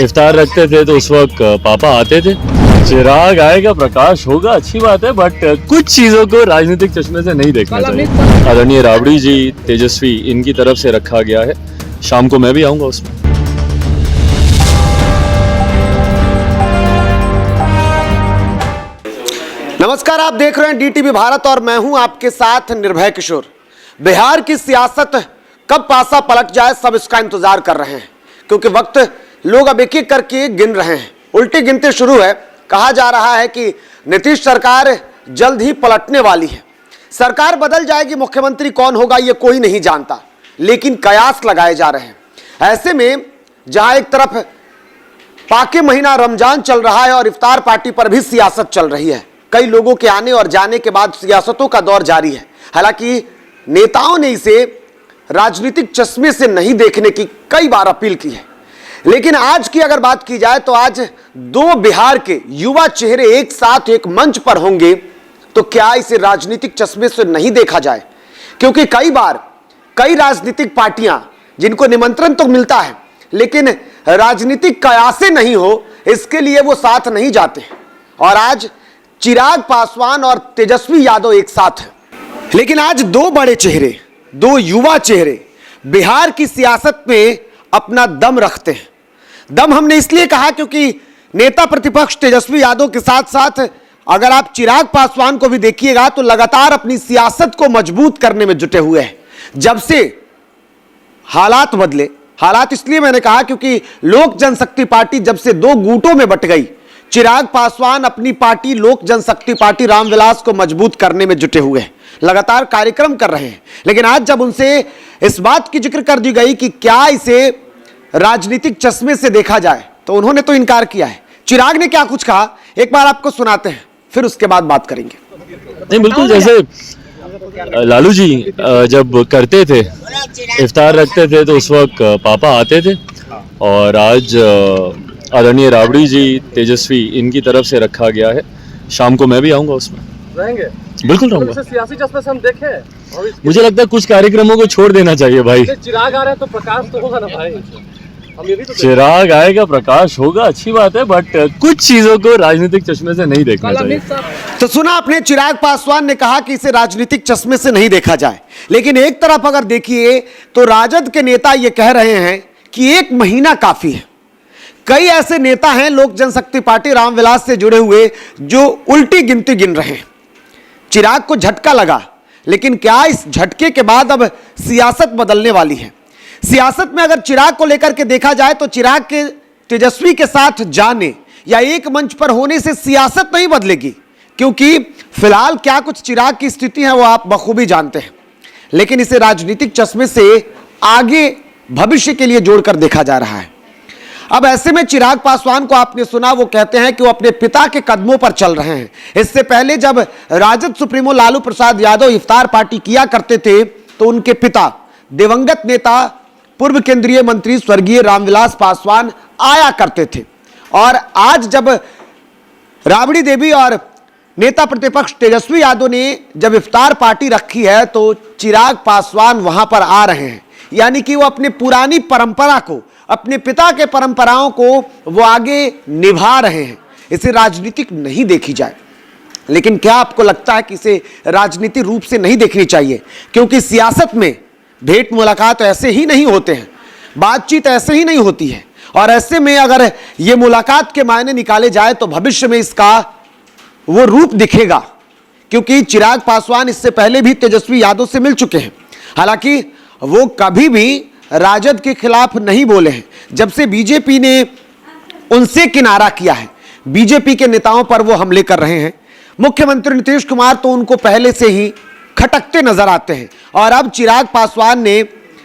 इफ्तार रखते थे तो उस वक्त पापा आते थे। चिराग आएगा, प्रकाश होगा, अच्छी बात है, बट कुछ चीजों को राजनीतिक चश्मे से नहीं देखना चाहिए। आदरणीय राबड़ी जी, तेजस्वी, इनकी तरफ से रखा गया है। शाम को मैं भी आऊंगा उसमें। नमस्कार, आप देख रहे हैं डीटीवी भारत और मैं हूं आपके साथ निर्भय किशोर। बिहार की सियासत कब पासा पलट जाए, सब इसका इंतजार कर रहे हैं, क्योंकि वक्त लोग अब एक एक करके गिन रहे हैं। उल्टी गिनती शुरू है। कहा जा रहा है कि नीतीश सरकार जल्द ही पलटने वाली है। सरकार बदल जाएगी, मुख्यमंत्री कौन होगा ये कोई नहीं जानता, लेकिन कयास लगाए जा रहे हैं। ऐसे में जहां एक तरफ पाके महीना रमजान चल रहा है और इफ्तार पार्टी पर भी सियासत चल रही है, कई लोगों के आने और जाने के बाद सियासतों का दौर जारी है। हालांकि नेताओं ने इसे राजनीतिक चश्मे से नहीं देखने की कई बार अपील की है, लेकिन आज की अगर बात की जाए तो आज दो बिहार के युवा चेहरे एक साथ एक मंच पर होंगे, तो क्या इसे राजनीतिक चश्मे से नहीं देखा जाए? क्योंकि कई बार कई राजनीतिक पार्टियां जिनको निमंत्रण तो मिलता है, लेकिन राजनीतिक कयासे नहीं हो इसके लिए वो साथ नहीं जाते। और आज चिराग पासवान और तेजस्वी यादव एक साथ हैं, लेकिन आज दो बड़े चेहरे, दो युवा चेहरे बिहार की सियासत में अपना दम रखते हैं। दम हमने इसलिए कहा क्योंकि नेता प्रतिपक्ष तेजस्वी यादव के साथ साथ अगर आप चिराग पासवान को भी देखिएगा तो लगातार अपनी सियासत को मजबूत करने में जुटे हुए हैं। जब से हालात बदले, हालात इसलिए मैंने कहा क्योंकि लोक जनशक्ति पार्टी जब से दो गुटों में बट गई, चिराग पासवान अपनी पार्टी लोक जनशक्ति पार्टी रामविलास को मजबूत करने में जुटे हुए हैं, लगातार कार्यक्रम कर रहे हैं। लेकिन आज जब उनसे इस बात की जिक्र कर दी गई कि क्या इसे राजनीतिक चश्मे से देखा जाए, तो उन्होंने तो इनकार किया है। चिराग ने क्या कुछ कहा, एक बार आपको सुनाते हैं, फिर उसके बाद बात करेंगे। नहीं, बिल्कुल जैसे लालू जी जब करते थे, इफ्तार रखते थे तो उस वक्त पापा आते थे, और आज आदरणीय राबड़ी जी, तेजस्वी, इनकी तरफ से रखा गया है। शाम को मैं भी आऊंगा उसमें। रहेंगे? बिल्कुल रहूंगा। सियासी चश्मे से हम देखें। मुझे लगता है कुछ कार्यक्रमों को छोड़ देना चाहिए भाई। चिराग आ रहे हैं तो प्रकाश तो होगा ना भाई। हम ये भी तो चिराग आएगा, प्रकाश होगा, अच्छी बात है, बट कुछ चीजों को राजनीतिक चश्मे से नहीं देखना चाहिए। तो सुना आपने, चिराग पासवान ने कहा कि इसे राजनीतिक चश्मे से नहीं देखा जाए। लेकिन एक तरफ अगर देखिए तो राजद के नेता ये कह रहे हैं कि एक महीना काफी है। कई ऐसे नेता हैं लोक जनशक्ति पार्टी रामविलास से जुड़े हुए जो उल्टी गिनती गिन रहे हैं। चिराग को झटका लगा, लेकिन क्या इस झटके के बाद अब सियासत बदलने वाली है? सियासत में अगर चिराग को लेकर के देखा जाए तो चिराग के तेजस्वी के साथ जाने या एक मंच पर होने से सियासत नहीं बदलेगी, क्योंकि फिलहाल क्या कुछ चिराग की स्थिति है वो आप बखूबी जानते हैं। लेकिन इसे राजनीतिक चश्मे से आगे भविष्य के लिए जोड़कर देखा जा रहा है। अब ऐसे में चिराग पासवान को आपने सुना, वो कहते हैं कि वो अपने पिता के कदमों पर चल रहे हैं। इससे पहले जब राजद सुप्रीमो लालू प्रसाद यादव इफ्तार पार्टी किया करते थे तो उनके पिता दिवंगत नेता पूर्व केंद्रीय मंत्री स्वर्गीय रामविलास पासवान आया करते थे। और आज जब राबड़ी देवी और नेता प्रतिपक्ष तेजस्वी यादव ने जब इफ्तार पार्टी रखी है तो चिराग पासवान वहां पर आ रहे हैं, यानी कि वो अपनी पुरानी परंपरा को, अपने पिता के परंपराओं को वो आगे निभा रहे हैं। इसे राजनीतिक नहीं देखी जाए, लेकिन क्या आपको लगता है कि इसे राजनीतिक रूप से नहीं देखनी चाहिए? क्योंकि सियासत में भेंट मुलाकात ऐसे ही नहीं होते हैं, बातचीत ऐसे ही नहीं होती है। और ऐसे में अगर ये मुलाकात के मायने निकाले जाए तो भविष्य में इसका वो रूप दिखेगा, क्योंकि चिराग पासवान इससे पहले भी तेजस्वी यादव से मिल चुके हैं। हालांकि वो कभी भी राजद के खिलाफ नहीं बोले हैं। जब से बीजेपी ने उनसे किनारा किया है, बीजेपी के नेताओं पर वो हमले कर रहे हैं। मुख्यमंत्री नीतीश कुमार तो उनको पहले से ही खटकते नजर आते हैं, और अब चिराग पासवान ने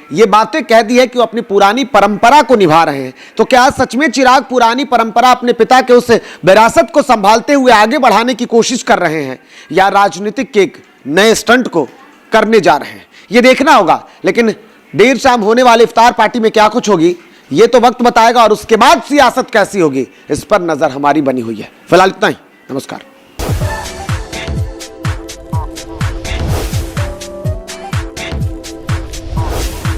ये बातें कह दी है कि वो अपनी पुरानी परंपरा को निभा रहे हैं। तो क्या सच में चिराग पुरानी परंपरा, अपने पिता के उस विरासत को संभालते हुए आगे बढ़ाने की कोशिश कर रहे हैं, या राजनीतिक के एक नए स्टंट को करने जा रहे हैं? ये देखना होगा। लेकिन देर शाम होने वाले इफ्तार पार्टी में क्या कुछ होगी ये तो वक्त बताएगा, और उसके बाद सियासत कैसी होगी इस पर नजर हमारी बनी हुई है। फिलहाल इतना ही, नमस्कार।